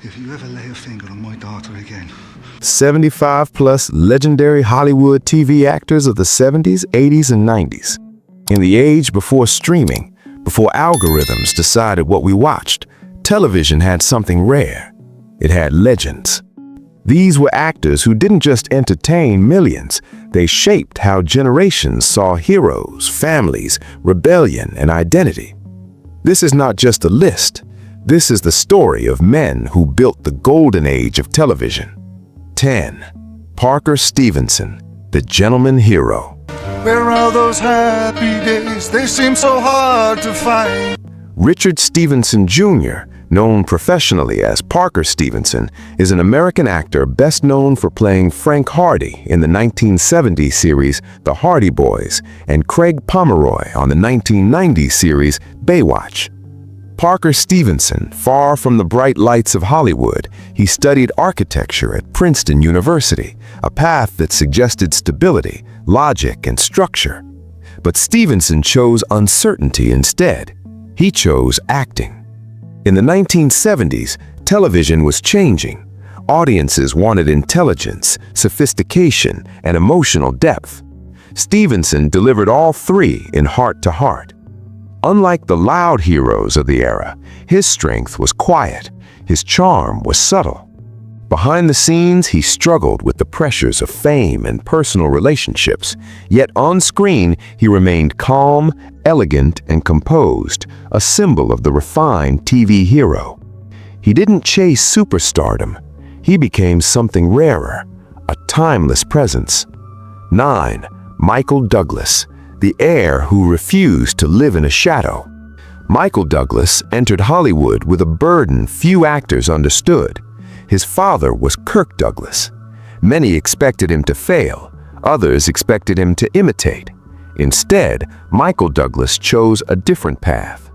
If you ever lay a finger on my daughter again. 75-plus legendary Hollywood TV actors of the 70s, 80s, and 90s. In the age before streaming, before algorithms decided what we watched, television had something rare. It had legends. These were actors who didn't just entertain millions, they shaped how generations saw heroes, families, rebellion, and identity. This is not just a list. This is the story of men who built the golden age of television. 10. Parker Stevenson, the gentleman hero. Where are those happy days? They seem so hard to find. Richard Stevenson Jr., known professionally as Parker Stevenson, is an American actor best known for playing Frank Hardy in the 1970s series The Hardy Boys and Craig Pomeroy on the 1990s series Baywatch. Parker Stevenson, far from the bright lights of Hollywood, he studied architecture at Princeton University, a path that suggested stability, logic, and structure. But Stevenson chose uncertainty instead. He chose acting. In the 1970s, television was changing. Audiences wanted intelligence, sophistication, and emotional depth. Stevenson delivered all three in Heart to Heart. Unlike the loud heroes of the era, his strength was quiet, his charm was subtle. Behind the scenes, he struggled with the pressures of fame and personal relationships, yet on screen, he remained calm, elegant, and composed, a symbol of the refined TV hero. He didn't chase superstardom. He became something rarer, a timeless presence. 9. Michael Douglas, the heir who refused to live in a shadow. Michael Douglas entered Hollywood with a burden few actors understood. His father was Kirk Douglas. Many expected him to fail. Others expected him to imitate. Instead, Michael Douglas chose a different path.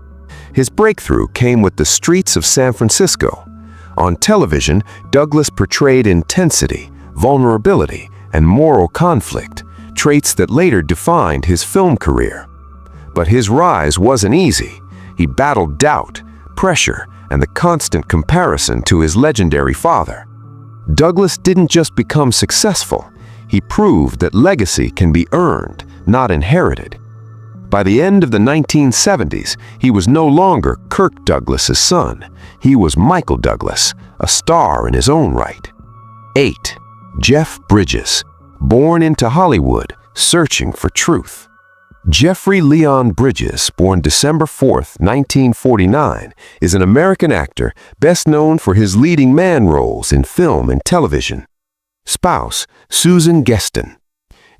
His breakthrough came with The Streets of San Francisco. On television, Douglas portrayed intensity, vulnerability, and moral conflict, traits that later defined his film career. But his rise wasn't easy. He battled doubt, pressure, and the constant comparison to his legendary father. Douglas didn't just become successful. He proved that legacy can be earned, not inherited. By the end of the 1970s, he was no longer Kirk Douglas's son. He was Michael Douglas, a star in his own right. 8. Jeff Bridges, born into Hollywood, searching for truth. Jeffrey Leon Bridges, born December 4, 1949, is an American actor best known for his leading man roles in film and television. Spouse, Susan Geston.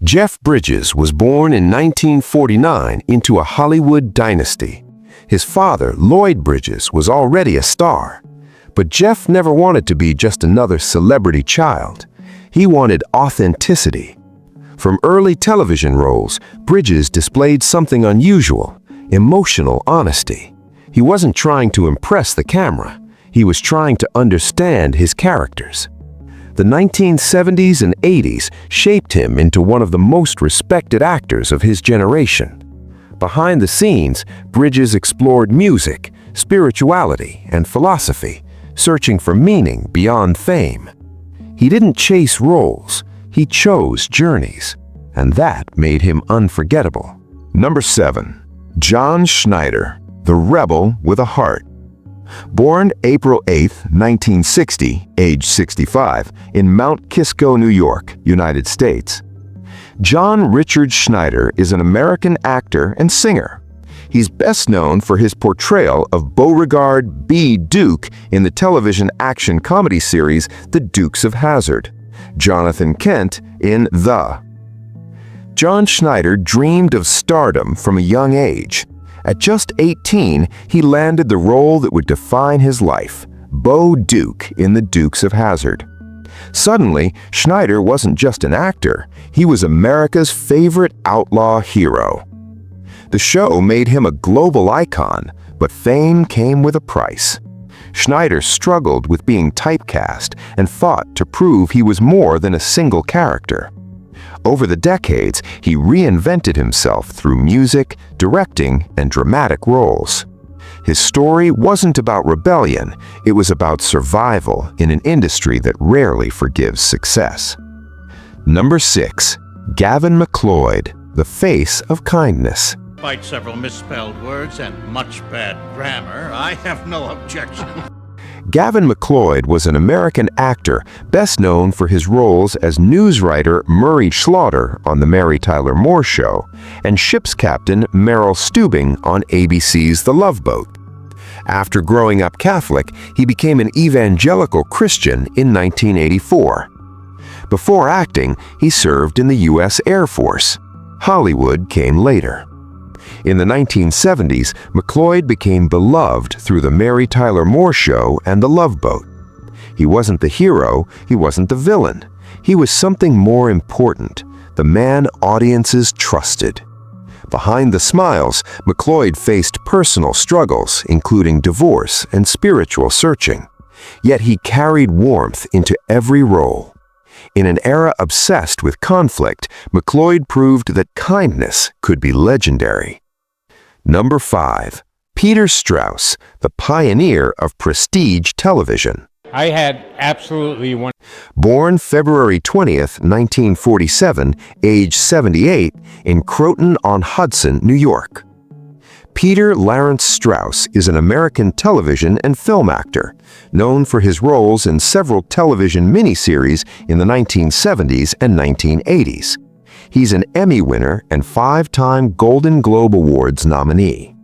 Jeff Bridges was born in 1949 into a Hollywood dynasty. His father, Lloyd Bridges, was already a star. But Jeff never wanted to be just another celebrity child. He wanted authenticity. From early television roles, Bridges displayed something unusual, emotional honesty. He wasn't trying to impress the camera. He was trying to understand his characters. The 1970s and 80s shaped him into one of the most respected actors of his generation. Behind the scenes, Bridges explored music, spirituality, and philosophy, searching for meaning beyond fame. He didn't chase roles. He chose journeys, and that made him unforgettable. Number 7. John Schneider, the rebel with a heart. Born April 8, 1960, age 65, in Mount Kisco, New York, United States. John Richard Schneider is an American actor and singer. He's best known for his portrayal of Beauregard B. Duke in the television action comedy series The Dukes of Hazzard, Jonathan Kent in The. John Schneider dreamed of stardom from a young age. At just 18, he landed the role that would define his life, Bo Duke in The Dukes of Hazzard. Suddenly, Schneider wasn't just an actor, he was America's favorite outlaw hero. The show made him a global icon, but fame came with a price. Schneider struggled with being typecast and fought to prove he was more than a single character. Over the decades, he reinvented himself through music, directing, and dramatic roles. His story wasn't about rebellion, it was about survival in an industry that rarely forgives success. Number 6. Gavin McLeod, the face of kindness. Despite several misspelled words and much bad grammar, I have no objection. Gavin McLeod was an American actor best known for his roles as news writer Murray Schlaughter on The Mary Tyler Moore Show and ship's captain Merrill Steubing on ABC's The Love Boat. After growing up Catholic, he became an evangelical Christian in 1984. Before acting, he served in the U.S. Air Force. Hollywood came later. In the 1970s, McLeod became beloved through The Mary Tyler Moore Show and The Love Boat. He wasn't the hero, he wasn't the villain. He was something more important, the man audiences trusted. Behind the smiles, McLeod faced personal struggles, including divorce and spiritual searching. Yet he carried warmth into every role. In an era obsessed with conflict, McLeod proved that kindness could be legendary. Number 5. Peter Strauss, the pioneer of prestige television. I had absolutely one. Born February 20th, 1947, age 78, in Croton-on-Hudson, New York. Peter Lawrence Strauss is an American television and film actor, known for his roles in several television miniseries in the 1970s and 1980s. He's an Emmy winner and 5-time Golden Globe Awards nominee.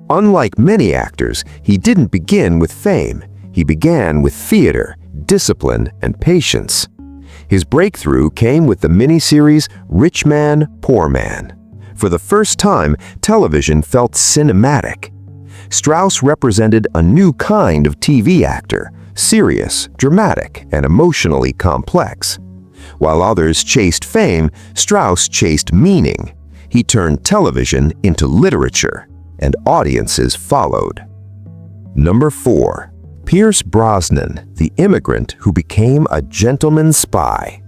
Unlike many actors, he didn't begin with fame. He began with theater, discipline, and patience. His breakthrough came with the miniseries Rich Man, Poor Man. For the first time, television felt cinematic. Strauss represented a new kind of TV actor, serious, dramatic, and emotionally complex. While others chased fame, Strauss chased meaning. He turned television into literature, and audiences followed. Number 4. Pierce Brosnan, the immigrant who became a gentleman spy.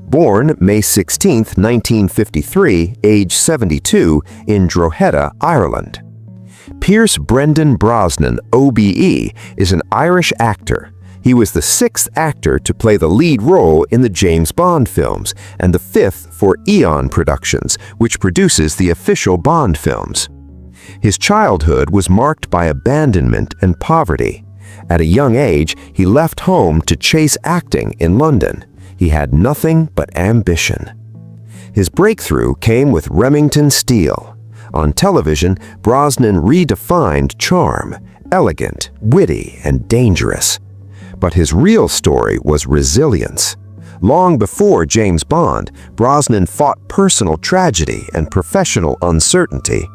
Born May 16, 1953, age 72, in Drogheda, Ireland. Pierce Brendan Brosnan, OBE, is an Irish actor. He was the 6th actor to play the lead role in the James Bond films and the 5th for Eon Productions, which produces the official Bond films. His childhood was marked by abandonment and poverty. At a young age, he left home to chase acting in London. He had nothing but ambition. His breakthrough came with Remington Steele. On television, Brosnan redefined charm, elegant, witty, and dangerous. But his real story was resilience. Long before James Bond, Brosnan fought personal tragedy and professional uncertainty.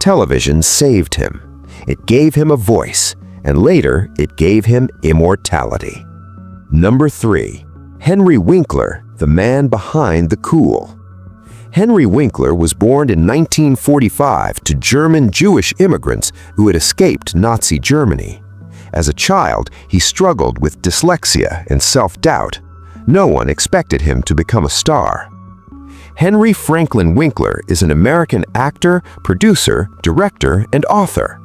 Television saved him. It gave him a voice, and later it gave him immortality. Number 3. Henry Winkler, the man behind the cool. Henry Winkler was born in 1945 to German Jewish immigrants who had escaped Nazi Germany. As a child, he struggled with dyslexia and self-doubt. No one expected him to become a star. Henry Franklin Winkler is an American actor, producer, director, and author.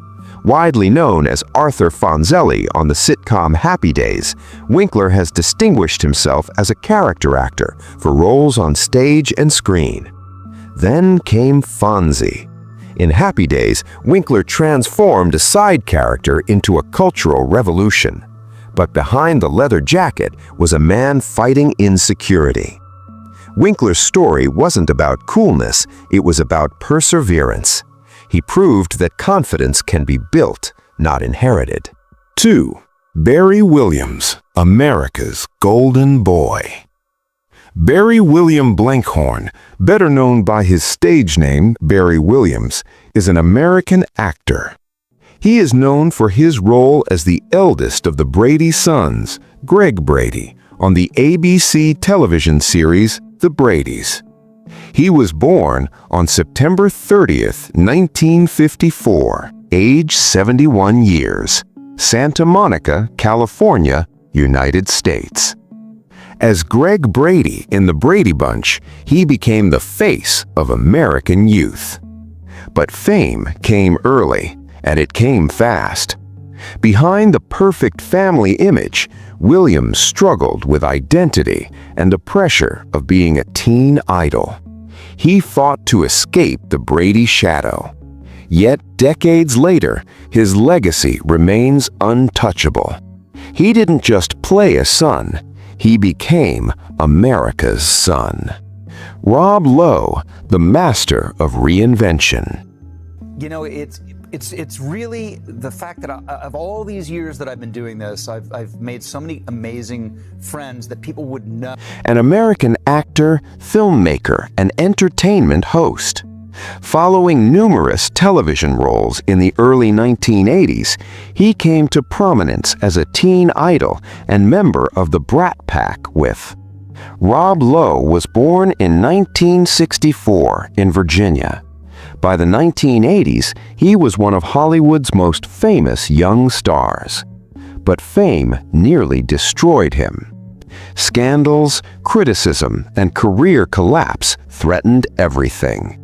Widely known as Arthur Fonzelli on the sitcom Happy Days, Winkler has distinguished himself as a character actor for roles on stage and screen. Then came Fonzie. In Happy Days, Winkler transformed a side character into a cultural revolution. But behind the leather jacket was a man fighting insecurity. Winkler's story wasn't about coolness, it was about perseverance. He proved that confidence can be built, not inherited. 2. Barry Williams, America's Golden Boy. Barry William Blankhorn, better known by his stage name Barry Williams, is an American actor. He is known for his role as the eldest of the Brady sons, Greg Brady, on the ABC television series The Bradys. He was born on September 30th, 1954, age 71 years, Santa Monica, California, United States. As Greg Brady in the Brady Bunch, he became the face of American youth. But fame came early. And it came fast. Behind the perfect family image, Williams struggled with identity and the pressure of being a teen idol. He fought to escape the Brady shadow. Yet decades later, his legacy remains untouchable. He didn't just play a son, he became America's son. Rob Lowe, the master of reinvention. You know, it's really the fact that of all these years that I've been doing this, I've made so many amazing friends that people would know. An American actor, filmmaker, and entertainment host. Following numerous television roles in the early 1980s, he came to prominence as a teen idol and member of the Brat Pack with. Rob Lowe was born in 1964 in Virginia. By the 1980s, he was one of Hollywood's most famous young stars. But fame nearly destroyed him. Scandals, criticism, and career collapse threatened everything.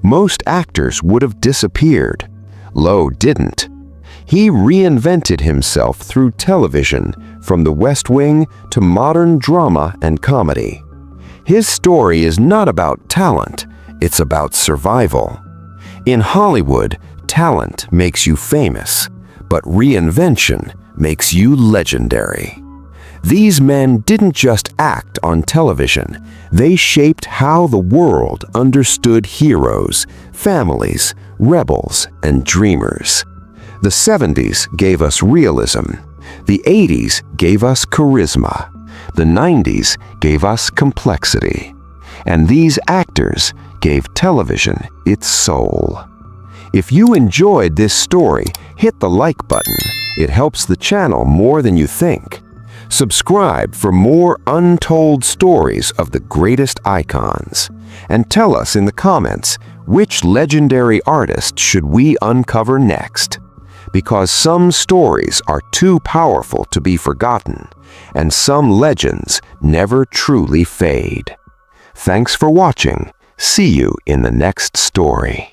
Most actors would have disappeared. Lowe didn't. He reinvented himself through television, from The West Wing to modern drama and comedy. His story is not about talent, it's about survival. In Hollywood, talent makes you famous, but reinvention makes you legendary. These men didn't just act on television, they shaped how the world understood heroes, families, rebels, and dreamers. The 70s gave us realism. The 80s gave us charisma. The 90s gave us complexity. And these actors gave television its soul. If you enjoyed this story, hit the like button. It helps the channel more than you think. Subscribe for more untold stories of the greatest icons. And tell us in the comments, which legendary artist should we uncover next? Because some stories are too powerful to be forgotten, and some legends never truly fade. Thanks for watching. See you in the next story.